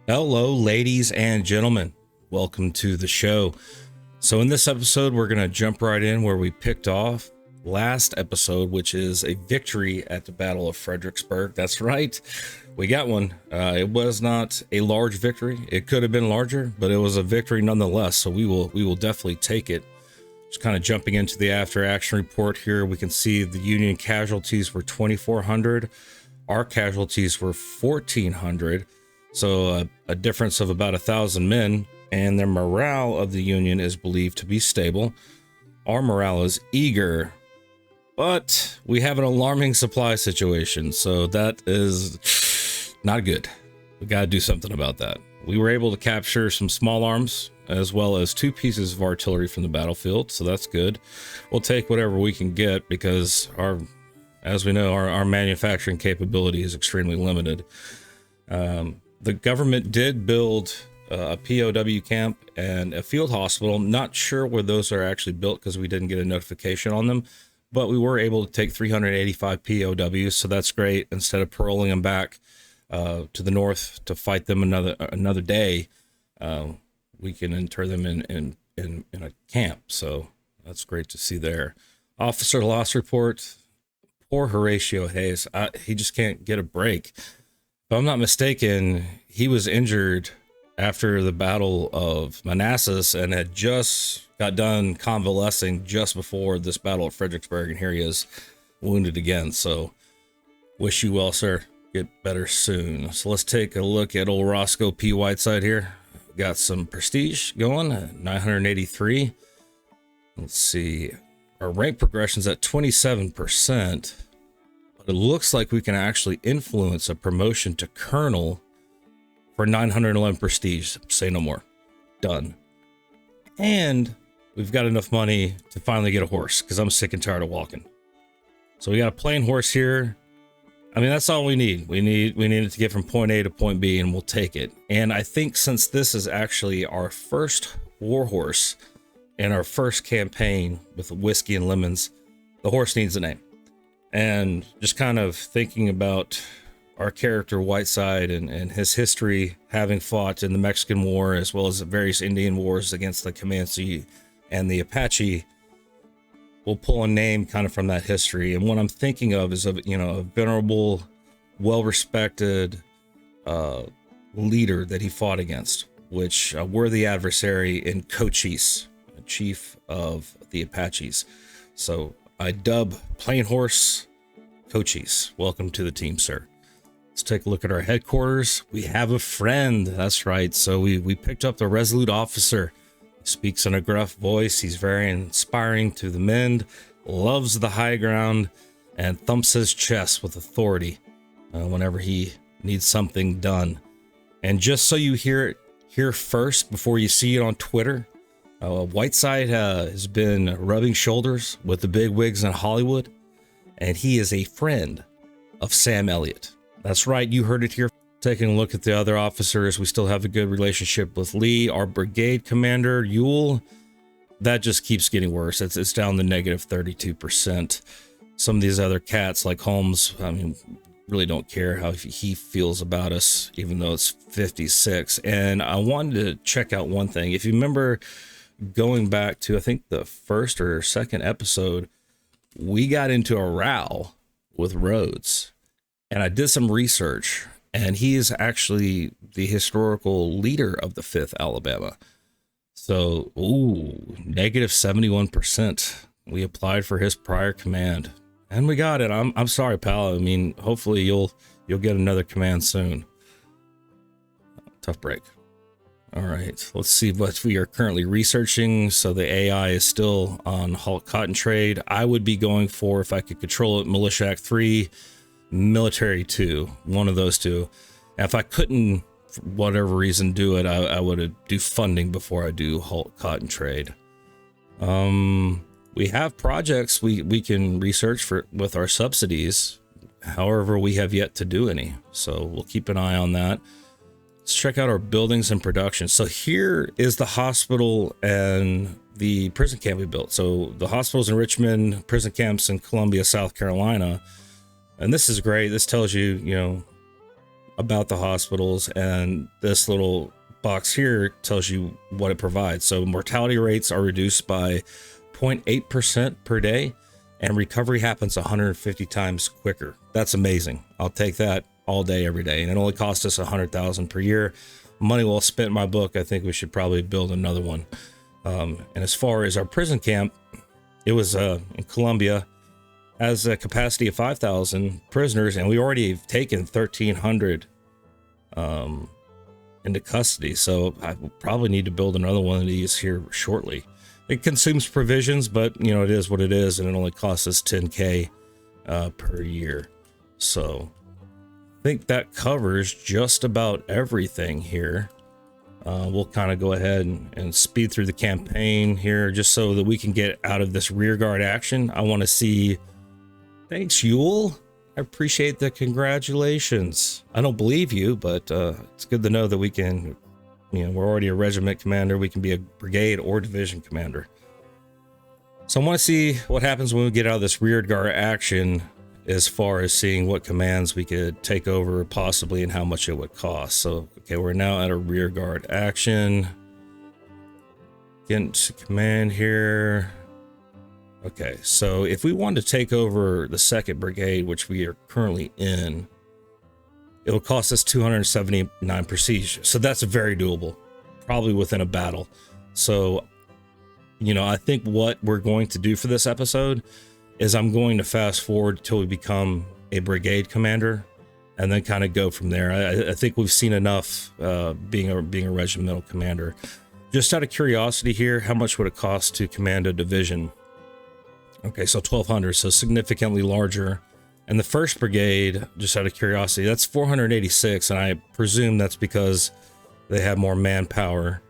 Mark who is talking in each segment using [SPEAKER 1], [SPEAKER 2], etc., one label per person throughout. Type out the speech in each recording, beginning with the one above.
[SPEAKER 1] Hello, ladies and gentlemen. Welcome to the show. So in this episode, we're going to jump right in where we picked off last episode, which is a victory at the Battle of Fredericksburg. That's right. We got one. It was not a large victory. It could have been larger, but it was a victory nonetheless. So we will definitely take it. Just kind of jumping into the after action report here. We can see the Union casualties were 2,400. Our casualties were 1,400. So a difference of about 1,000 men, and the morale of the Union is believed to be stable. Our morale is eager, but we have an alarming supply situation, so that is not good. We got to do something about that. We were able to capture some small arms as well as 2 pieces of artillery from the battlefield, so that's good. We'll take whatever we can get because as we know, our manufacturing capability is extremely limited. The government did build a POW camp and a field hospital. Not sure where those are actually built because we didn't get a notification on them, but we were able to take 385 POWs, so that's great. Instead of paroling them back to the north to fight them another day, we can inter them in a camp. So that's great to see there. Officer loss report. Poor Horatio Hayes. He just can't get a break. If I'm not mistaken, he was injured after the Battle of Manassas and had just got done convalescing just before this Battle of Fredericksburg, and here he is wounded again. So wish you well, sir. Get better soon. So let's take a look at old Roscoe P. Whiteside here. Got some prestige going at 983. Let's see. Our rank progression's at 27%. It looks like we can actually influence a promotion to colonel for 911 prestige. Say no more. Done. And we've got enough money to finally get a horse because I'm sick and tired of walking. So we got a plain horse here. I mean, that's all we need. We need it to get from point A to point B, and we'll take it. And I think since this is actually our first war horse and our first campaign with whiskey and lemons, the horse needs a name. And just kind of thinking about our character Whiteside and his history, having fought in the Mexican War as well as various Indian wars against the Comanche and the Apache, we'll pull a name kind of from that history. And what I'm thinking of is a venerable, well-respected leader that he fought against, which a worthy adversary in Cochise, a chief of the Apaches. So I dub Plain Horse Cochise. Welcome to the team, sir. Let's take a look at our headquarters. We have a friend. That's right. So we picked up the resolute officer. He speaks in a gruff voice. He's very inspiring to the men, loves the high ground, and thumps his chest with authority whenever he needs something done. And just so you hear it here first before you see it on Twitter, Whiteside has been rubbing shoulders with the big wigs in Hollywood, and he is a friend of Sam Elliott. That's right, you heard it here. Taking a look at the other officers, we still have a good relationship with Lee. Our brigade commander, Ewell, that just keeps getting worse. It's down to negative 32%. Some of these other cats like Holmes, I mean, really don't care how he feels about us, even though it's 56. And I wanted to check out one thing. If you remember, going back to, I think, the first or second episode, we got into a row with Rhodes, and I did some research, and he is actually the historical leader of the 5th Alabama. So, negative 71%. We applied for his prior command, and we got it. I'm sorry, pal. I mean, hopefully you'll get another command soon. Tough break. All right, let's see what we are currently researching. So the AI is still on Hulk Cotton Trade. I would be going for, if I could control it, Militia Act 3, Military 2, one of those two. And if I couldn't, for whatever reason, do it, I would do funding before I do Hulk Cotton Trade. We have projects we can research for with our subsidies. However, we have yet to do any. So we'll keep an eye on that. Let's check out our buildings and production. So here is the hospital and the prison camp we built. So the hospitals in Richmond, prison camps in Columbia, South Carolina. And this is great. This tells you, about the hospitals, and this little box here tells you what it provides. So mortality rates are reduced by 0.8% per day, and recovery happens 150 times quicker. That's amazing. I'll take that all day, every day. And it only cost us $100,000 per year. Money well spent in my book. I think we should probably build another one. And as far as our prison camp, it was in Columbia, has a capacity of 5,000 prisoners, and we already have taken 1,300 into custody. So I will probably need to build another one of these here shortly. It consumes provisions, but you know, it is what it is, and it only costs us 10K per year. So I think that covers just about everything here. We'll kind of go ahead and speed through the campaign here just so that we can get out of this rear guard action. I want to see. Thanks, Ewell. I appreciate the congratulations. I don't believe you, but it's good to know that we can, you know, we're already a regiment commander. We can be a brigade or division commander. So I want to see what happens when we get out of this rear guard action, as far as seeing what commands we could take over possibly and how much it would cost. So, okay, we're now at a rear guard action. Get to command here. Okay, so if we wanted to take over the 2nd Brigade, which we are currently in, it will cost us 279 prestige. So that's very doable, probably within a battle. So, you know, I think what we're going to do for this episode is I'm going to fast forward till we become a brigade commander and then kind of go from there. I think we've seen enough being a regimental commander. Just out of curiosity here, how much would it cost to command a division? Okay, so 1,200, so significantly larger. And the 1st Brigade, just out of curiosity, that's 486, and I presume that's because they have more manpower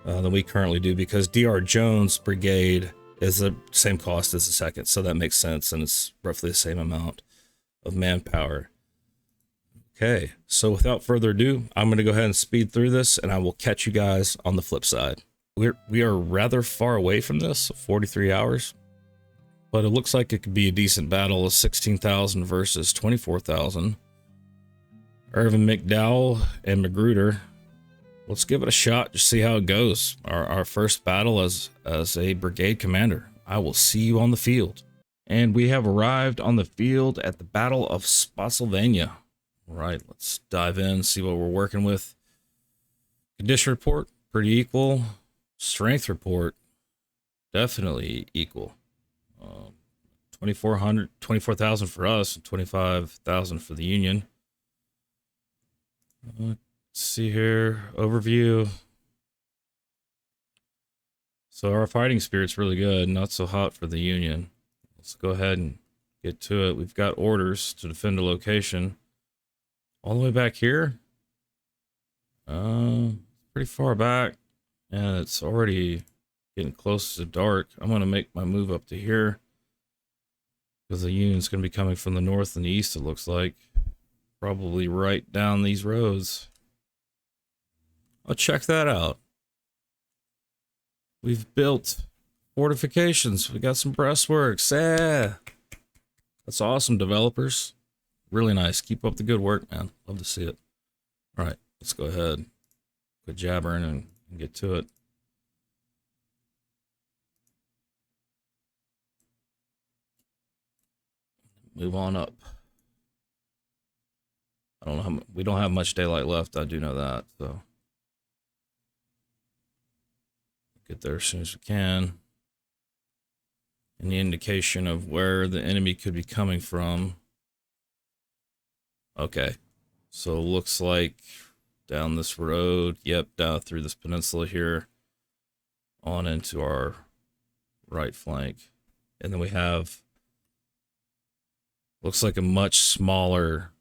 [SPEAKER 1] than we currently do, because DR Jones Brigade is the same cost as the 2nd, so that makes sense, and it's roughly the same amount of manpower. Okay, so without further ado, I'm going to go ahead and speed through this, and I will catch you guys on the flip side. We are rather far away from this, 43 hours, but it looks like it could be a decent battle. 16,000 versus 24,000. Irvin McDowell and Magruder. Let's give it a shot, just see how it goes. Our first battle as a brigade commander. I will see you on the field. And we have arrived on the field at the Battle of Spotsylvania. All right, let's dive in, see what we're working with. Condition report, pretty equal. Strength report, definitely equal. 24,000 for us, and 25,000 for the Union. Let's see here, overview. So our fighting spirit's really good, not so hot for the Union. Let's go ahead and get to it. We've got orders to defend a location all the way back here. Pretty far back, and it's already getting close to dark. I'm going to make my move up to here because the Union's going to be coming from the north and the east, it looks like. Probably right down these roads. Oh, check that out. We've built fortifications. We got some breastworks. Yeah. That's awesome, developers. Really nice. Keep up the good work, man. Love to see it. All right, let's go ahead. Quit jabbering and get to it. Move on up. I don't know how we don't have much daylight left. I do know that, so get there as soon as we can. Any indication of where the enemy could be coming from? Okay, so looks like down this road. Yep, down through this peninsula here, on into our right flank, and then we have. Looks like a much smaller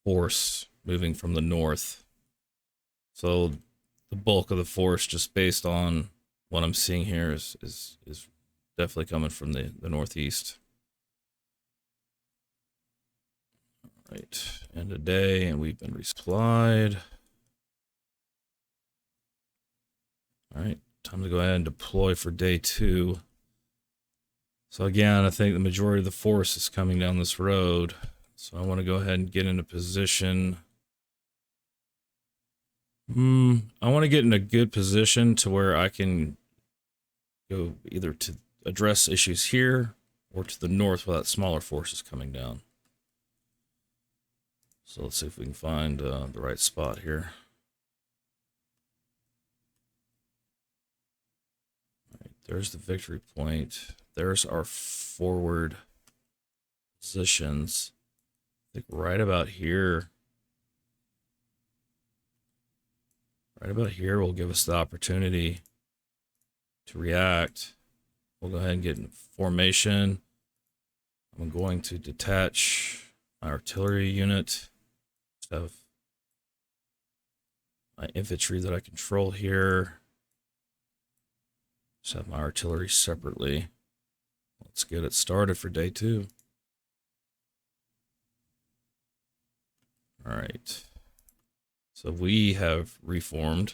[SPEAKER 1] force moving from the north. So the bulk of the force, just based on what I'm seeing here, is definitely coming from the northeast. All right, end of day, and we've been resupplied. All right, time to go ahead and deploy for day 2. So again, I think the majority of the force is coming down this road. So I want to go ahead and get into position I want to get in a good position to where I can go either to address issues here or to the north without smaller forces coming down. So let's see if we can find the right spot here. All right, there's the victory point. There's our forward positions. I think right about here. Right about here will give us the opportunity to react. We'll go ahead and get in formation. I'm going to detach my artillery unit. Just have my infantry that I control here. Just have my artillery separately. Let's get it started for day 2. All right. So we have reformed.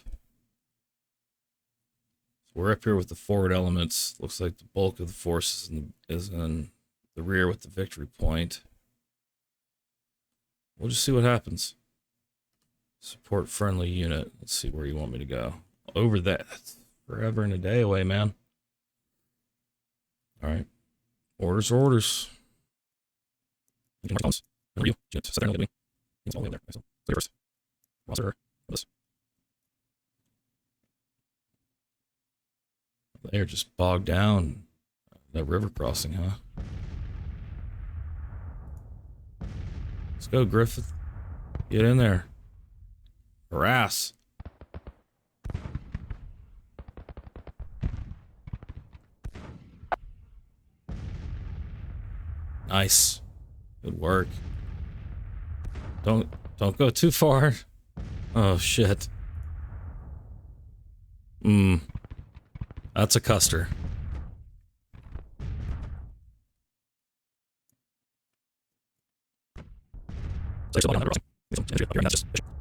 [SPEAKER 1] So we're up here with the forward elements. Looks like the bulk of the force is in the rear with the victory point. We'll just see what happens. Support friendly unit. Let's see where you want me to go. Over that. That's forever and a day away, man. All right. Orders are orders. They're just bogged down. That river crossing, huh? Let's go, Griffith. Get in there. Harass. Nice. Good work. Don't go too far. Oh shit. That's a Custer.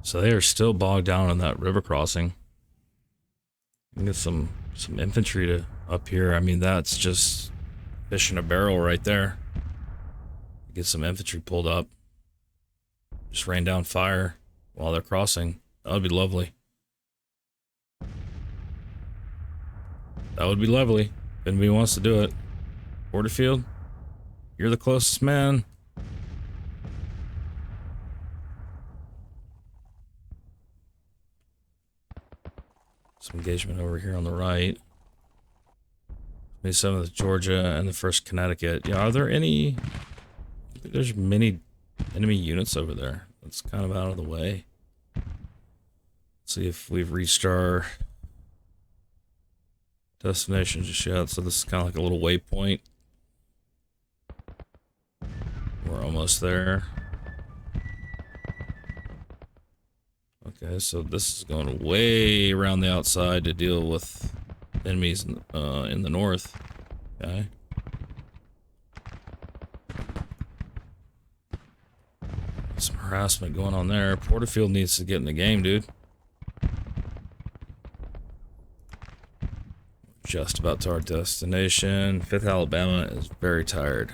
[SPEAKER 1] So they are still bogged down on that river crossing. Get some infantry to up here. I mean, that's just fish in a barrel right there. Get some infantry pulled up. Just rain down fire while they're crossing. That would be lovely. That would be lovely. If anybody wants to do it. Porterfield, you're the closest man. Some engagement over here on the right. Maybe some of the Georgia and the 1st Connecticut. Yeah, are there any... I think there's many enemy units over there. That's kind of out of the way. Let's see if we've reached our destination just yet. So this is kind of like a little waypoint. We're almost there. Okay, so this is going way around the outside to deal with enemies in the north. Okay. Some harassment going on there. Porterfield needs to get in the game, dude. Just about to our destination. 5th Alabama is very tired.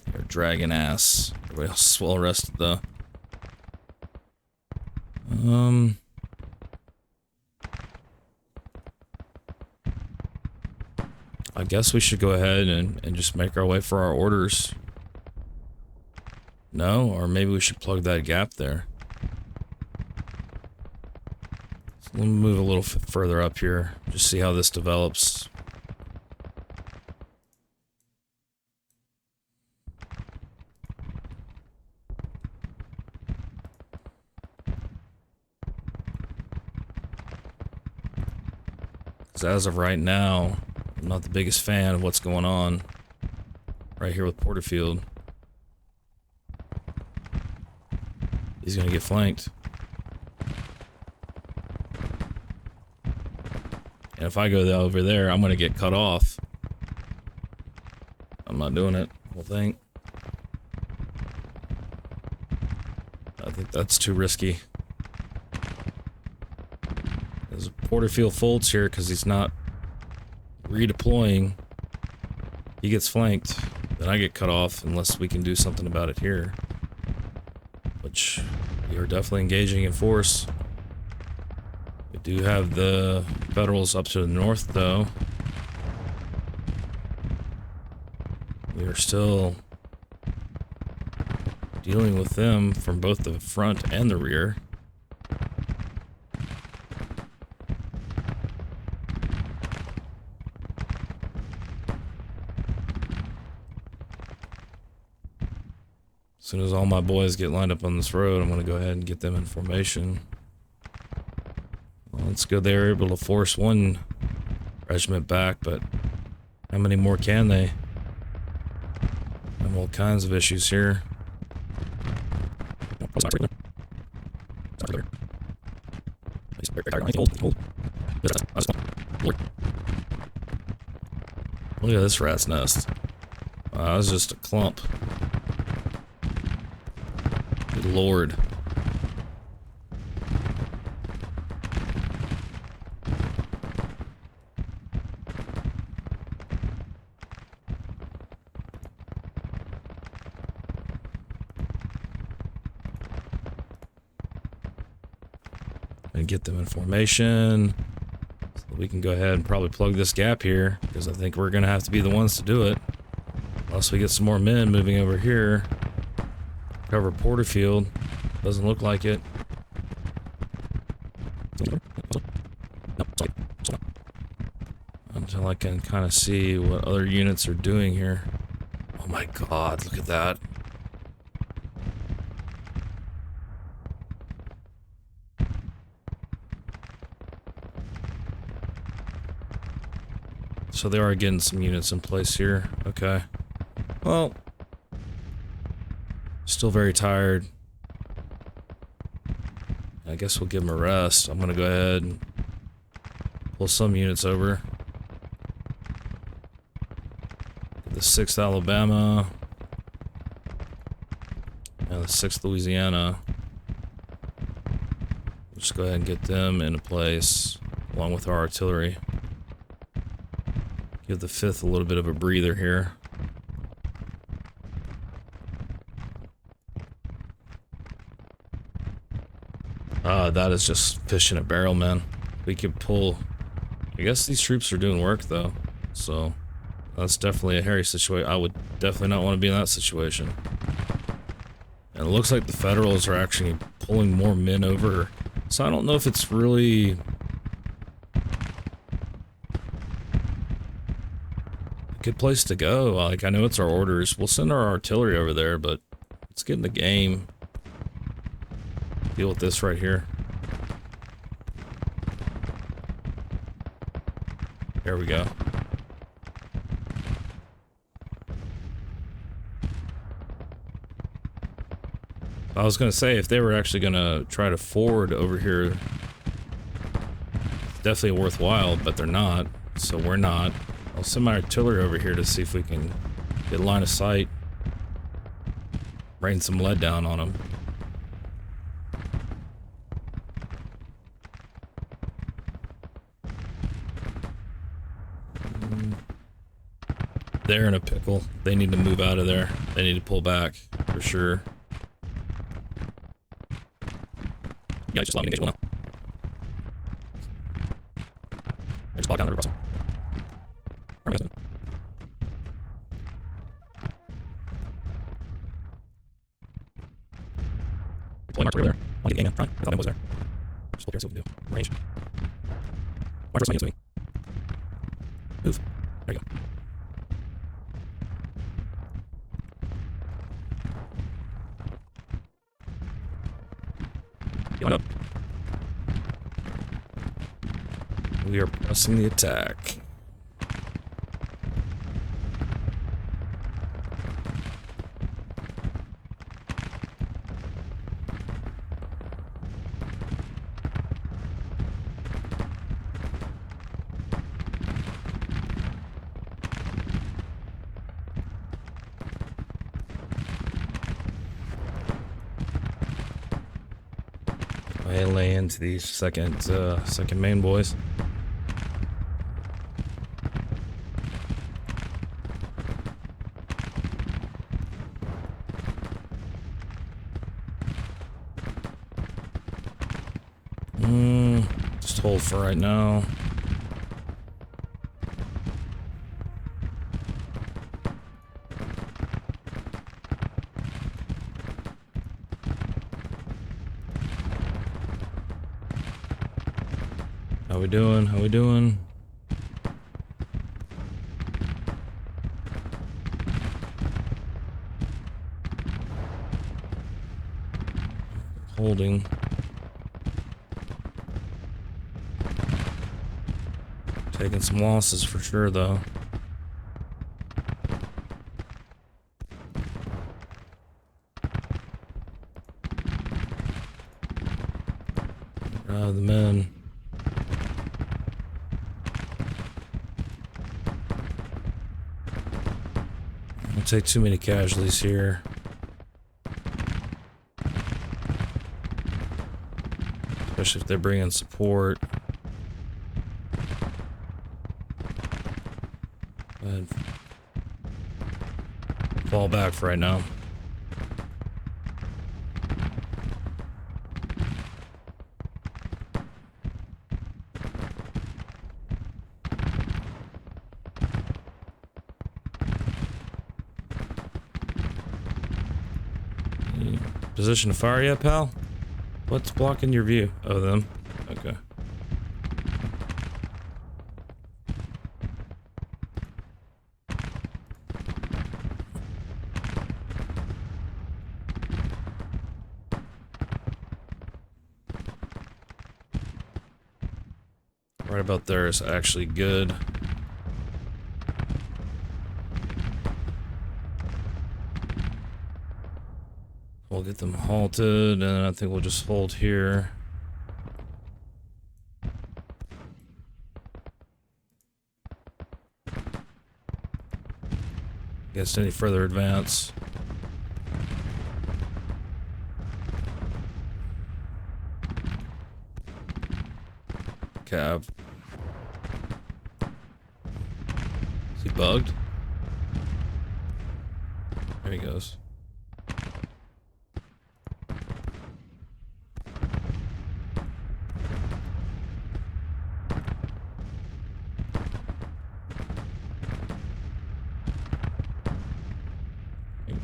[SPEAKER 1] They're dragging ass. Everybody else is well rested though. I guess we should go ahead and just make our way for our orders. No? Or maybe we should plug that gap there. So let me move a little further up here. Just see how this develops. Because as of right now, I'm not the biggest fan of what's going on right here with Porterfield. He's gonna get flanked. And if I go over there, I'm gonna get cut off. I'm not doing it, I think. I think that's too risky. As Porterfield folds here because he's not redeploying, he gets flanked, then I get cut off unless we can do something about it here. Which we are definitely engaging in force. Do have the Federals up to the north, though. We are still dealing with them from both the front and the rear. As soon as all my boys get lined up on this road, I'm going to go ahead and get them in formation. Well, it's good they were able to force one regiment back, but how many more can they? I have all kinds of issues here. Look at this rat's nest. Wow, that was just a clump. Good Lord. And get them in formation so that we can go ahead and probably plug this gap here, because I think we're gonna have to be the ones to do it unless we get some more men moving over here. Cover Porterfield. Doesn't look like it. Until I can kind of see what other units are doing here. Oh my god, look at that. So they are getting some units in place here. Okay. Well, still very tired. I guess we'll give them a rest. I'm gonna go ahead and pull some units over. The 6th Alabama and the 6th Louisiana. Just go ahead and get them into place along with our artillery. Give the 5th a little bit of a breather here. That is just fish in a barrel, man. We could pull... I guess these troops are doing work, though. So, that's definitely a hairy situation. I would definitely not want to be in that situation. And it looks like the Federals are actually pulling more men over. So I don't know if it's really... a good place to go. Like, I know it's our orders. We'll send our artillery over there, but let's get in the game. Deal with this right here. There we go. I was gonna say, if they were actually gonna try to forward over here, it's definitely worthwhile, but they're not, so we're not. I'll send my artillery over here to see if we can get line of sight. Rain some lead down on them. They're in a pickle. They need to move out of there. They need to pull back, for sure. Yeah, just let me engage one now. Just block down the Russell. Deploy mark there. I want to get the game in. Front. I thought it was there. Just pull here, see what we can do. Range. Why first units moving? Move. There you go. Get up. We are pressing the attack. I lay into these second main boys. Just hold for right now. How we doing? How we doing? Holding. Taking some losses for sure, though. The men. Don't take too many casualties here. Especially if they're bringing support. Go ahead. Fall back for right now. Position to fire yet, pal? What's blocking your view? Oh, them. Okay. Right about there is actually good. We'll get them halted, and I think we'll just hold here. Against any further advance. Cav. Is he bugged? There he goes.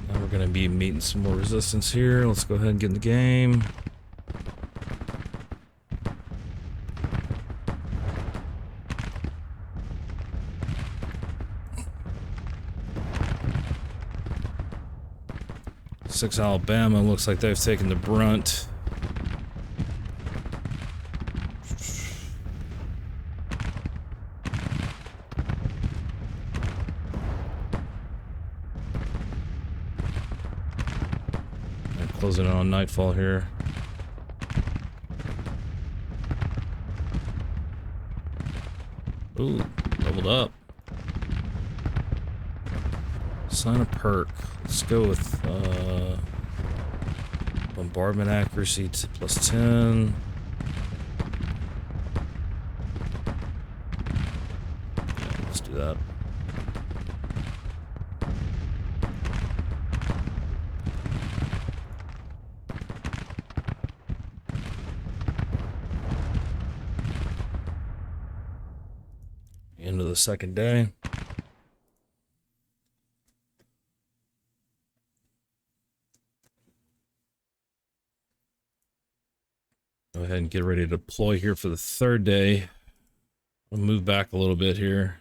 [SPEAKER 1] Now we're gonna be meeting some more resistance here. Let's go ahead and get in the game. Six Alabama looks like they've taken the brunt. They're closing in on nightfall here. Ooh, leveled up. Sign a perk. Let's go with bombardment accuracy to +10. Yeah, let's do that. End of the second day. Go ahead and get ready to deploy here for the third day. I'll move back a little bit here.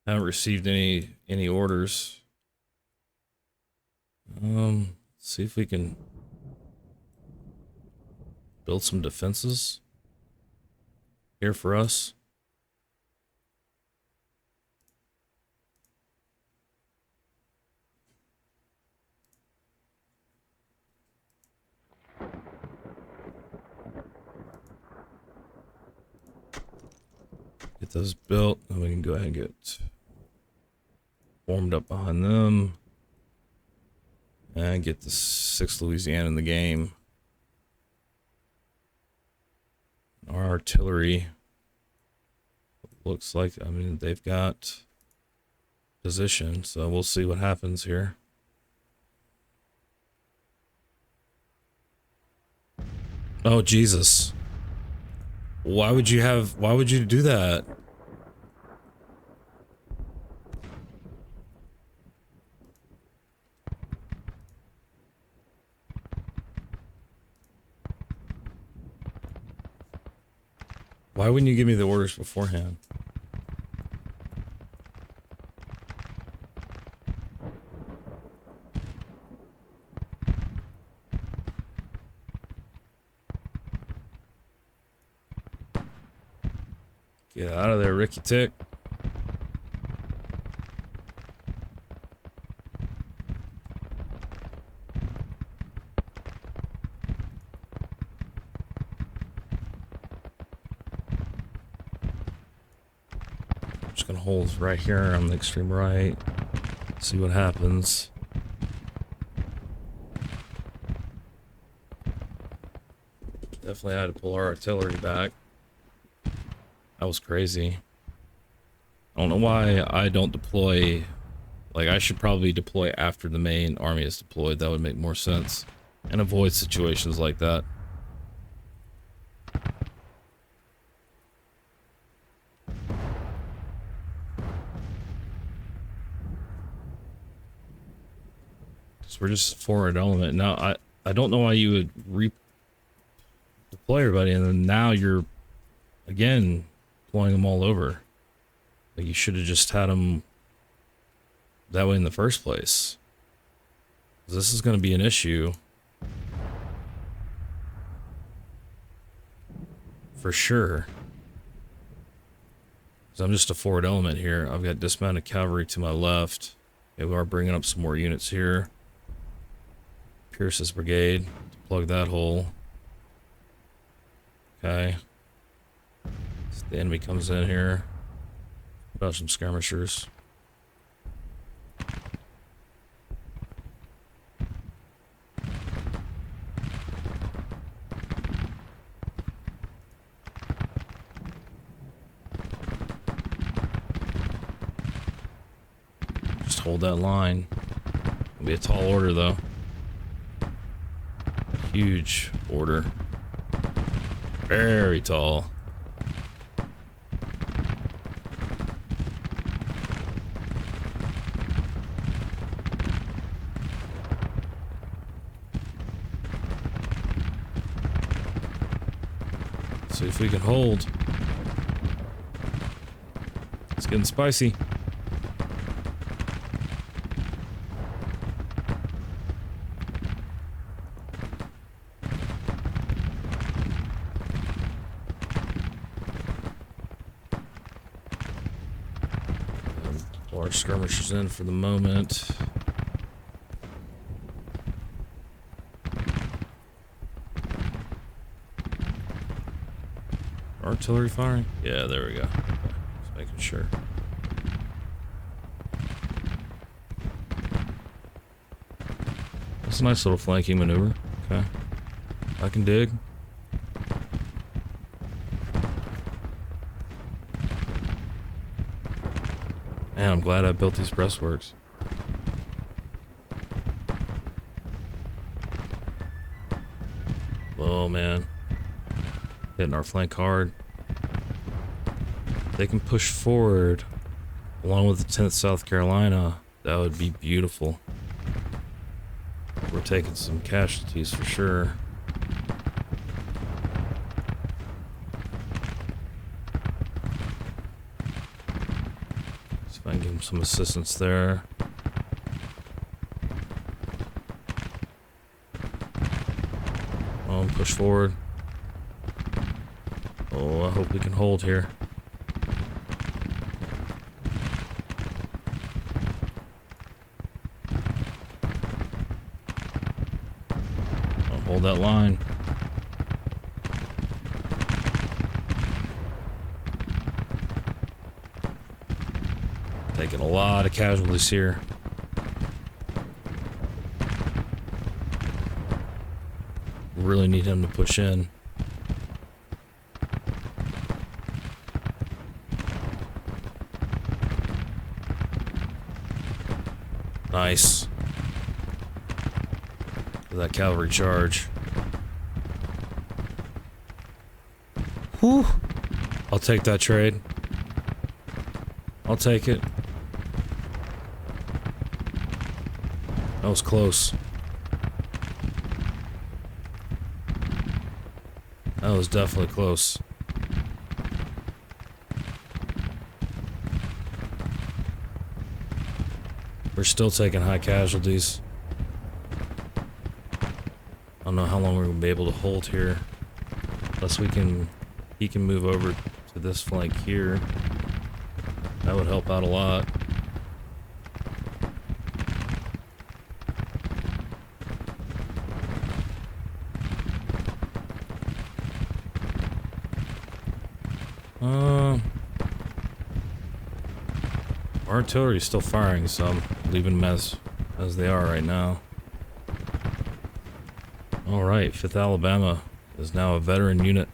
[SPEAKER 1] Haven't received any orders. See if we can build some defenses here for us. Get those built, and we can go ahead and get warmed up behind them. And get the 6th Louisiana in the game. Our artillery looks like, I mean, they've got position, so we'll see what happens here. Oh, Jesus. Why would you do that? Why wouldn't you give me the orders beforehand? Get out of there, Ricky Tick. Just gonna hold right here on the extreme right. See what happens. Definitely had to pull our artillery back. That was crazy. I don't know why I don't deploy. Like, I should probably deploy after the main army is deployed. That would make more sense. And avoid situations like that. So we're just forward element. Now, I don't know why you would deploy everybody and then now you're, again, deploying them all over. Like, you should have just had them that way in the first place. This is going to be an issue. For sure. So I'm just a forward element here. I've got dismounted cavalry to my left. Okay, we are bringing up some more units here. Pierce's brigade. Plug that hole. Okay. So the enemy comes in here. About some skirmishers. Just hold that line. It'll be a tall order though. Huge order. Very tall. See if we can hold. It's getting spicy. Large skirmishers in for the moment. Artillery firing? Yeah, there we go. Okay. Just making sure. That's a nice little flanking maneuver. Okay. I can dig. Man, I'm glad I built these breastworks. Oh man. Hitting our flank hard. They can push forward along with the 10th South Carolina. That would be beautiful. We're taking some casualties for sure. See if I can give them some assistance there. Push forward. Oh, I hope we can hold here. I'll hold that line. Taking a lot of casualties here. Really need him to push in. Nice. That cavalry charge. Whew. I'll take that trade. I'll take it. That was close. That was definitely close. We're still taking high casualties. I don't know how long we're gonna be able to hold here. Unless he can move over to this flank here. That would help out a lot. Artillery is still firing, so I'm leaving them as they are right now. Alright, 5th Alabama is now a veteran unit.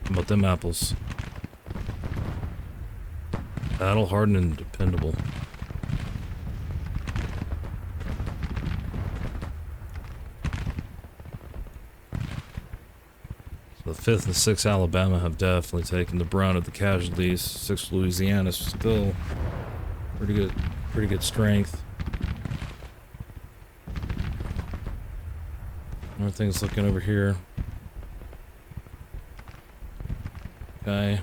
[SPEAKER 1] How about them apples? Battle hardened and dependable. So the 5th and 6th Alabama have definitely taken the brunt of the casualties. 6th Louisiana is still pretty good strength. Everything's looking over here. Okay.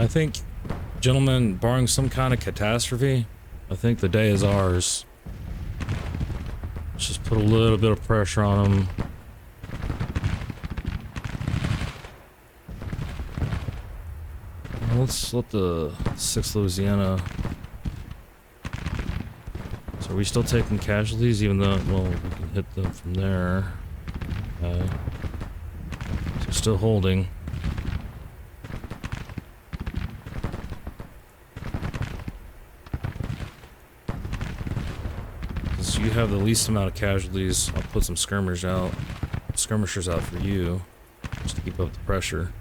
[SPEAKER 1] I think, gentlemen, barring some kind of catastrophe, I think the day is ours. Let's just put a little bit of pressure on them. Let's let the 6th Louisiana... So are we still taking casualties even though, well, we can hit them from there. Okay. So still holding. You have the least amount of casualties. I'll put some skirmishers out for you, just to keep up the pressure.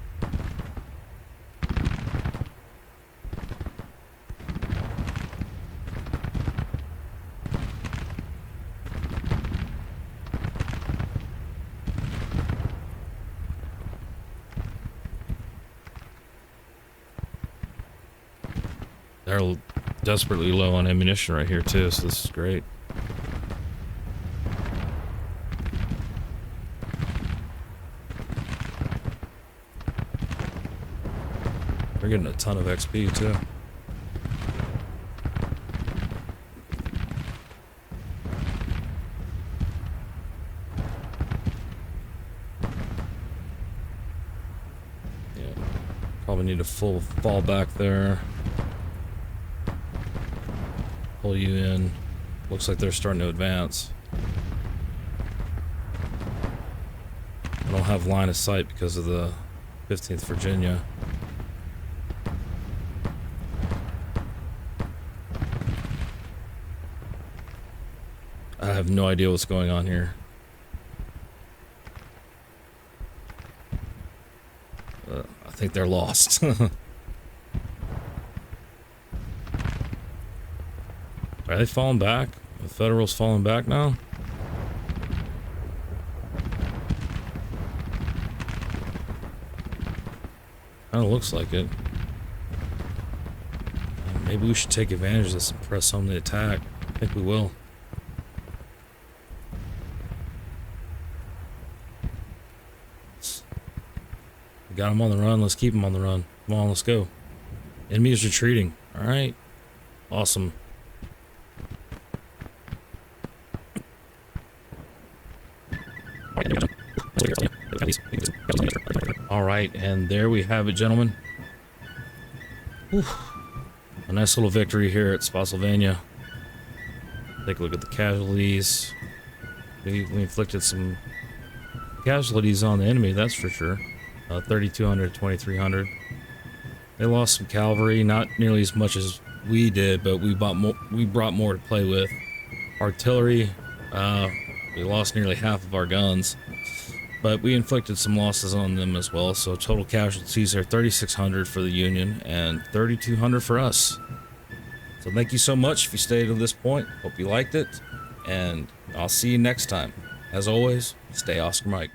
[SPEAKER 1] They're desperately low on ammunition right here too, so this is great. We're getting a ton of XP too. Yeah, probably need a full fall back there. Pull you in. Looks like they're starting to advance. I don't have line of sight because of the 15th Virginia. I have no idea what's going on here. I think they're lost. Are they falling back? The Federals falling back now? Kinda looks like it. Maybe we should take advantage of this and press home the attack. I think we will. Got him on the run. Let's keep him on the run. Come on, let's go. Enemy is retreating. All right. Awesome. All right, and there we have it, gentlemen. Whew. A nice little victory here at Spotsylvania. Take a look at the casualties. We inflicted some casualties on the enemy, that's for sure. 3,200, 2,300. They lost some cavalry, not nearly as much as we did, but we brought more to play with. Artillery, we lost nearly half of our guns, but we inflicted some losses on them as well. So total casualties are 3,600 for the Union and 3,200 for us. So thank you so much if you stayed to this point. Hope you liked it, and I'll see you next time. As always, stay Oscar Mike.